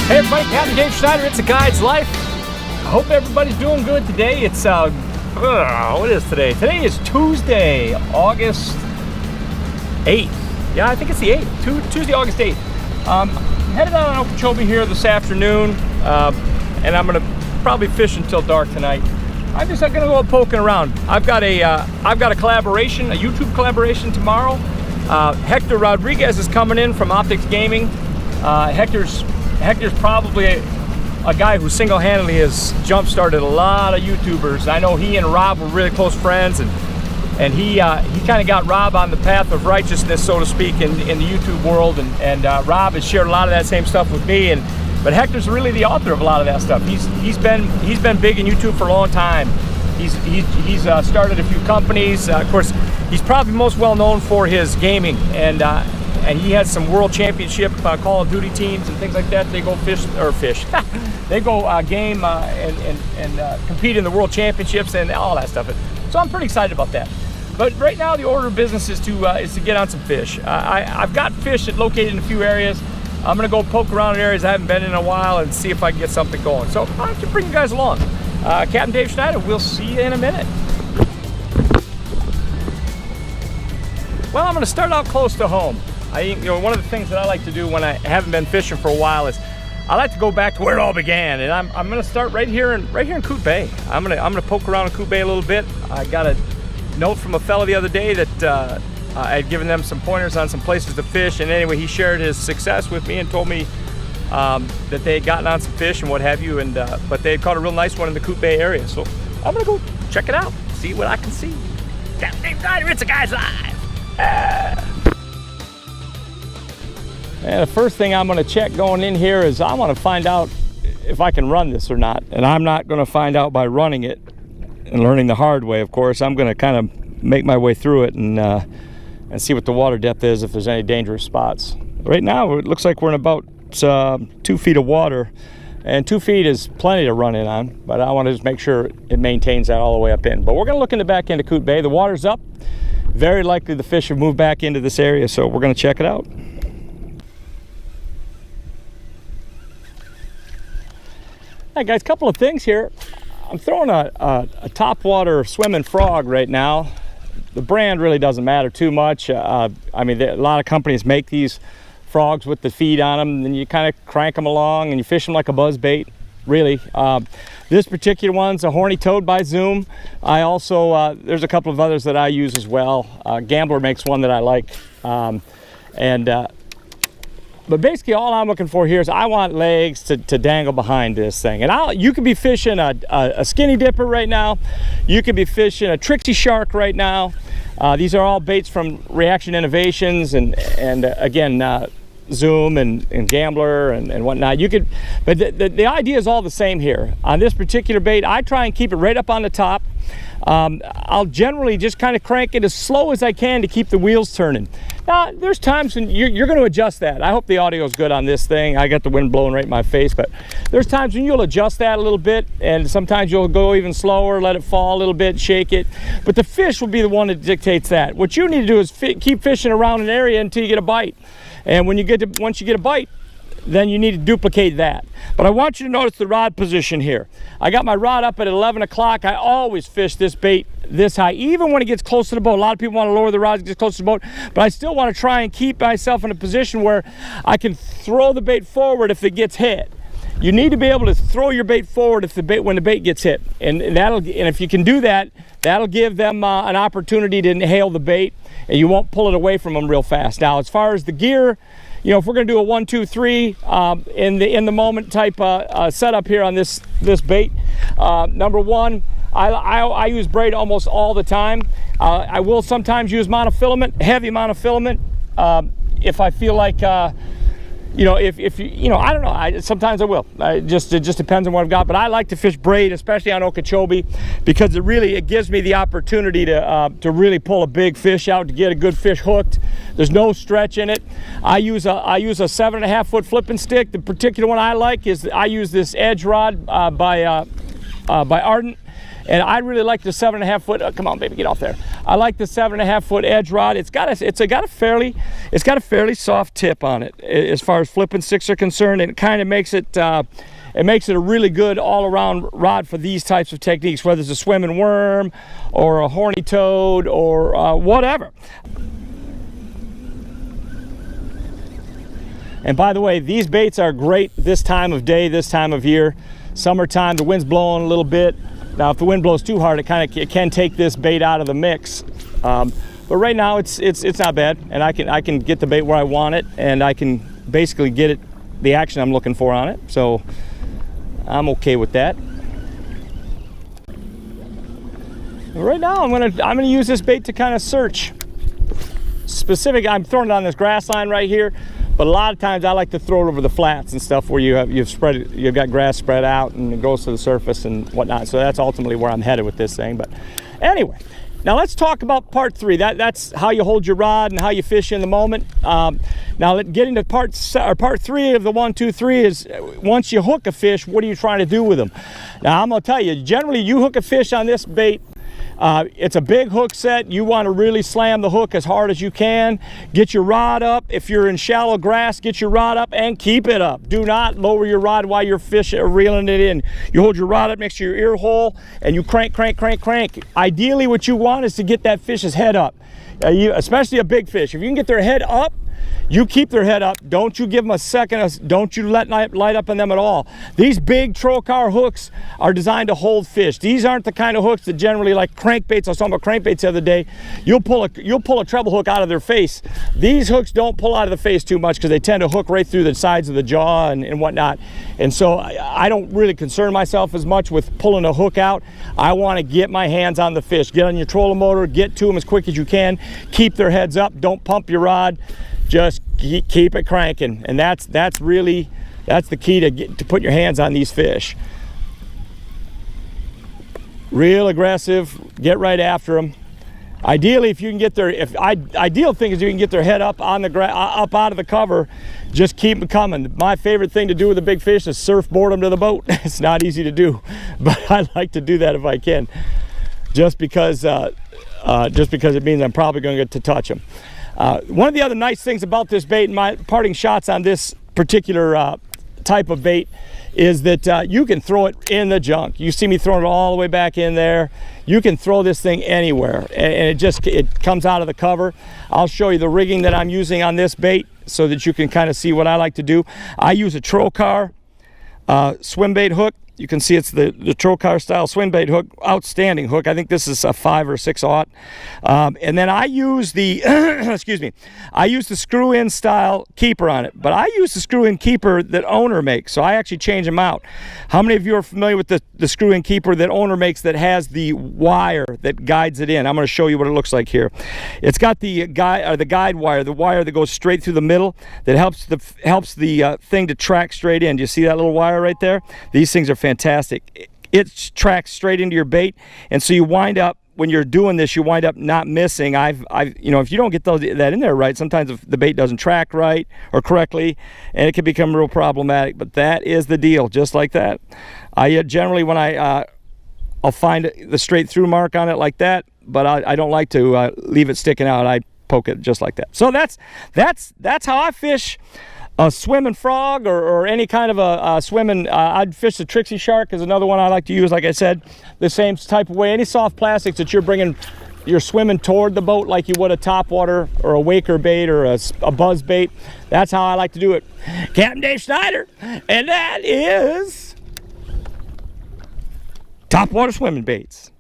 Hey everybody, Captain Dave Schneider, It's a Guide's Life. I hope everybody's doing good today. It's, what is today? Today is Tuesday, August 8th. Yeah, I think it's the 8th, Tuesday, August 8th. I'm headed out on Okeechobee here this afternoon, and I'm gonna probably fish until dark tonight. I'm just gonna go poking around. I've got a collaboration, a YouTube collaboration tomorrow. Hector Rodriguez is coming in from Optics Gaming. Hector's probably a guy who single-handedly has jump-started a lot of YouTubers. I know he and Rob were really close friends, and he kind of got Rob on the path of righteousness, so to speak, in the YouTube world. And Rob has shared a lot of that same stuff with me. But Hector's really the author of a lot of that stuff. He's been big in YouTube for a long time. He's started a few companies. Of course, he's probably most well known for his gaming, and he has some world championship Call of Duty teams and things like that. They go fish. They go game and compete in the world championships and all that stuff. So I'm pretty excited about that. But right now the order of business is to get on some fish. I've got fish that located in a few areas. I'm gonna go poke around in areas I haven't been in a while and see if I can get something going. So I'll have to bring you guys along. Captain Dave Schneider, we'll see you in a minute. Well, I'm gonna start out close to home. One of the things that I like to do when I haven't been fishing for a while is I like to go back to where it all began, and I'm going to start right here in Coupe Bay. I'm gonna poke around in Coupe Bay a little bit. I got a note from a fella the other day that I had given them some pointers on some places to fish, and anyway, he shared his success with me and told me that they had gotten on some fish and what have you, and but they had caught a real nice one in the Coupe Bay area. So I'm gonna go check it out, see what I can see. Captain Dave Schneider, It's a Guide's Life. And the first thing I'm going to check going in here is I want to find out if I can run this or not. And I'm not going to find out by running it and learning the hard way, of course. I'm going to kind of make my way through it and see what the water depth is, if there's any dangerous spots. Right now it looks like we're in about 2 feet of water, and 2 feet is plenty to run in on, but I want to just make sure it maintains that all the way up in. But we're going to look in the back end of Coupe Bay. The water's up. Very likely the fish have moved back into this area, so we're going to check it out. Hi guys, a couple of things here. I'm throwing a Topwater swimming frog right now. The brand really doesn't matter too much. I mean, a lot of companies make these frogs with the feed on them, and you kind of crank them along and you fish them like a buzz bait, really. This particular one's a Horney toad by Zoom. I also, there's a couple of others that I use as well. Gambler makes one that I like. But basically all I'm looking for here is I want legs to dangle behind this thing. And you could be fishing a skinny dipper right now. You could be fishing a Trixie shark right now. These are all baits from Reaction Innovations and again, Zoom and Gambler and whatnot. But the idea is all the same here. On this particular bait, I try and keep it right up on the top. I'll generally just kind of crank it as slow as I can to keep the wheels turning. Now, there's times when you're going to adjust that. I hope the audio is good on this thing. I got the wind blowing right in my face, but there's times when you'll adjust that a little bit, and sometimes you'll go even slower, let it fall a little bit, shake it. But the fish will be the one that dictates that. What you need to do is keep fishing around an area until you get a bite. And once you get a bite, then you need to duplicate that. But I want you to notice the rod position here. I got my rod up at 11 o'clock. I always fish this bait this high, even when it gets close to the boat. A lot of people want to lower the rods, get close to the boat, but I still want to try and keep myself in a position where I can throw the bait forward if it gets hit. You need to be able to throw your bait forward when the bait gets hit, and if you can do that, that'll give them an opportunity to inhale the bait, and you won't pull it away from them real fast. Now, as far as the gear, if we're going to do a 1, 2, 3 in the moment type setup here on this bait, number one, I use braid almost all the time. I will sometimes use monofilament, heavy monofilament, if I feel like I don't know. Sometimes I will. It just depends on what I've got. But I like to fish braid, especially on Okeechobee, because it gives me the opportunity to really pull a big fish out, to get a good fish hooked. There's no stretch in it. I use a 7.5 foot flipping stick. The particular one I like is I use this edge rod by Ardent. And I really like the 7.5 foot, come on baby, get off there. I like the 7.5 foot edge rod. It's got a fairly soft tip on it as far as flipping sticks are concerned, and it kind of makes it a really good all-around rod for these types of techniques, whether it's a swimming worm or a horny toad or whatever. And by the way, these baits are great this time of day, this time of year. Summertime, the wind's blowing a little bit. Now, if the wind blows too hard, it can take this bait out of the mix. But right now, it's not bad, and I can get the bait where I want it, and I can basically get it the action I'm looking for on it. So I'm okay with that. Right now, I'm gonna use this bait to kind of search. I'm throwing it on this grass line right here. But a lot of times I like to throw it over the flats and stuff where you've got grass spread out and it goes to the surface and whatnot. So that's ultimately where I'm headed with this thing. But anyway, now let's talk about part 3. That's how you hold your rod and how you fish in the moment. Now getting to part 3 of the 1, 2, 3 is once you hook a fish, what are you trying to do with them? Now I'm gonna tell you, generally you hook a fish on this bait. It's a big hook set. You want to really slam the hook as hard as you can. Get your rod up. If you're in shallow grass, get your rod up and keep it up. Do not lower your rod while you're fishing or reeling it in. You hold your rod up next to your ear hole and you crank, crank, crank, crank. Ideally, what you want is to get that fish's head up, especially a big fish. If you can get their head up, you keep their head up. Don't you give them a second. Don't you let light up on them at all. These big trocar hooks are designed to hold fish. These aren't the kind of hooks that generally, like crankbaits. I was talking about crankbaits the other day. You'll pull a treble hook out of their face. These hooks don't pull out of the face too much because they tend to hook right through the sides of the jaw and whatnot. And so I don't really concern myself as much with pulling a hook out. I want to get my hands on the fish. Get on your trolling motor. Get to them as quick as you can. Keep their heads up. Don't pump your rod. Just keep it cranking, and that's the key to put your hands on these fish. Real aggressive, get right after them. Ideally, if you can get ideal thing is you can get their head up on the up out of the cover. Just keep them coming. My favorite thing to do with a big fish is surfboard them to the boat. It's not easy to do, but I like to do that if I can, just because it means I'm probably going to get to touch them. One of the other nice things about this bait, and my parting shots on this particular type of bait, is that you can throw it in the junk. You see me throwing it all the way back in there. You can throw this thing anywhere, and it comes out of the cover. I'll show you the rigging that I'm using on this bait so that you can kind of see what I like to do. I use a trocar swim bait hook. You can see it's the trocar style swim bait hook, outstanding hook. I think this is a 5 or 6/0. And then I use the, excuse me, I use the screw-in style keeper on it, but I use the screw-in keeper that Owner makes, so I actually change them out. How many of you are familiar with the screw-in keeper that Owner makes that has the wire that guides it in? I'm going to show you what it looks like here. It's got the guide wire, the wire that goes straight through the middle that helps the thing to track straight in. Do you see that little wire right there? These things are fantastic. It tracks straight into your bait, and so you wind up, when you're doing this, you wind up not missing. You know, if you don't get that in there right, sometimes if the bait doesn't track right or correctly, and it can become real problematic. But that is the deal, just like that. I generally, when I'll find the straight through mark on it like that, but I don't like to leave it sticking out. I poke it just like that. So that's how I fish a swimming frog or any kind of a swimming. I'd fish the Trixie shark is another one I like to use. Like I said, the same type of way. Any soft plastics that you're swimming toward the boat like you would a topwater or a waker bait or a buzz bait. That's how I like to do it. Captain Dave Snyder, and that is Topwater swimming baits.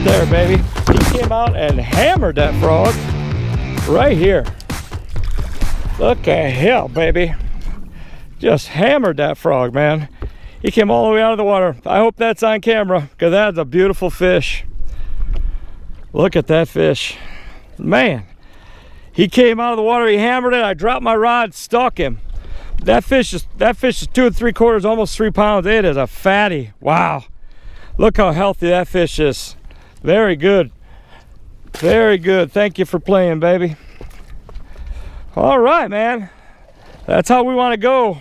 there, baby. He came out and hammered that frog right here. Look at him, baby. Just hammered that frog, man. He came all the way out of the water. I hope that's on camera, because that's a beautiful fish. Look at that fish. Man, he came out of the water, he hammered it, I dropped my rod, stuck him. That fish is 2 3/4, almost 3 pounds. It is a fatty. Wow. Look how healthy that fish is. Very good. Very good. Thank you for playing, baby. All right, man. That's how we want to go.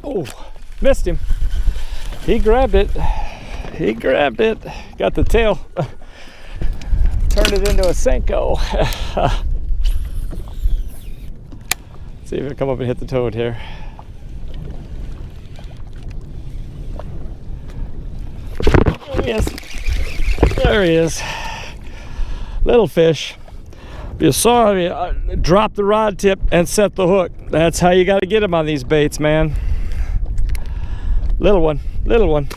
Oh, missed him. He grabbed it. He grabbed it. Got the tail. Turned it into a Senko. See if it'll come up and hit the toad here. There he is. There he is. Little fish. You saw me drop the rod tip and set the hook. That's how you got to get them on these baits, man. Little one, little one.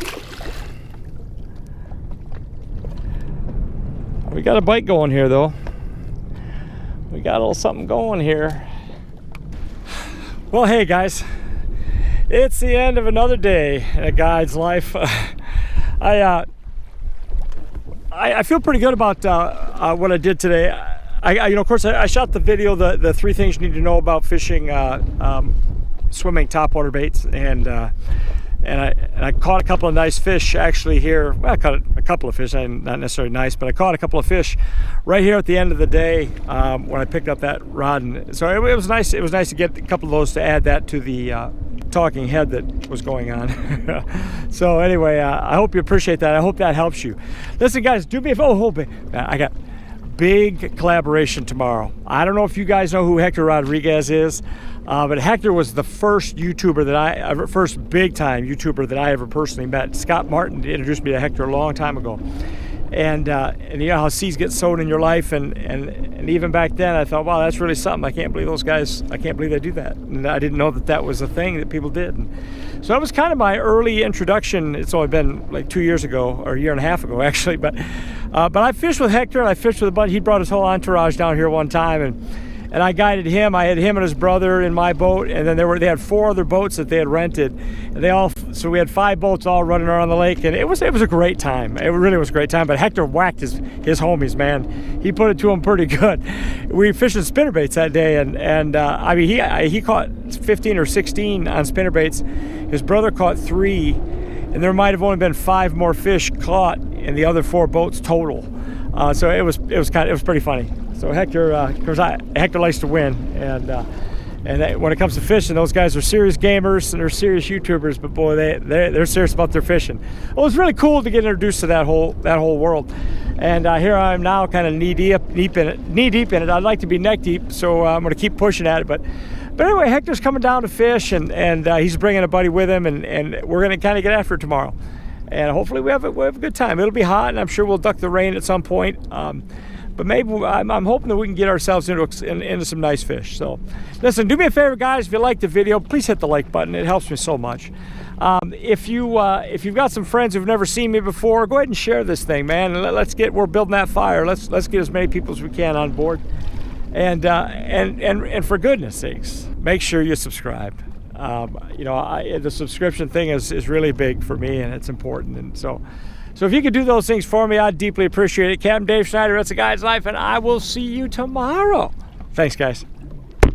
We got a bite going here, though. We got a little something going here. Well, hey guys, it's the end of another day in a guide's life. I feel pretty good about what I did today. Of course, I shot the video, the 3 things you need to know about fishing, swimming topwater baits, and I caught a couple of nice fish actually here. Well, I caught a couple of fish, not necessarily nice, but I caught a couple of fish right here at the end of the day when I picked up that rod. And so it was nice. It was nice to get a couple of those to add that to the talking head that was going on. So anyway, I hope you appreciate that. I hope that helps you. Listen, guys, do me a favor. I got big collaboration tomorrow. I don't know if you guys know who Hector Rodriguez is. But Hector was the first YouTuber that first big time YouTuber that I ever personally met. Scott Martin introduced me to Hector a long time ago. And you know how seeds get sown in your life, and even back then I thought, wow, that's really something. I can't believe those guys, I can't believe they do that. And I didn't know that that was a thing that people did. And so that was kind of my early introduction. It's only been like 2 years ago, or a year and a half ago actually. But I fished with Hector, and I fished with a bunch. He brought his whole entourage down here one time, and I guided him. I had him and his brother in my boat, and then they had 4 other boats that they had rented. And so we had 5 boats all running around the lake, and it was a great time. It really was a great time. But Hector whacked his homies, man. He put it to them pretty good. We fished spinnerbaits that day, and I mean he caught 15 or 16 on spinnerbaits. His brother caught 3, and there might have only been 5 more fish caught in the other 4 boats total. So it was pretty funny. So Hector, Hector likes to win, and when it comes to fishing, those guys are serious gamers and they're serious YouTubers. But boy, they're serious about their fishing. Well, it was really cool to get introduced to that whole world. And here I am now, kind of knee deep in it. I'd like to be neck deep, so I'm going to keep pushing at it. But anyway, Hector's coming down to fish, and he's bringing a buddy with him, and we're going to kind of get after it tomorrow. And hopefully we have a good time. It'll be hot, and I'm sure we'll duck the rain at some point. But maybe I'm hoping that we can get ourselves into some nice fish. So listen, do me a favor, guys. If you like the video, please hit the like button. It helps me so much. If you've got some friends who've never seen me before, go ahead and share this thing, man. We're building that fire. Let's get as many people as we can on board. And for goodness sakes, make sure you subscribe. The subscription thing is really big for me, and it's important. And so if you could do those things for me, I'd deeply appreciate it. Captain Dave Schneider, It's a Guide's Life, and I will see you tomorrow. Thanks, guys.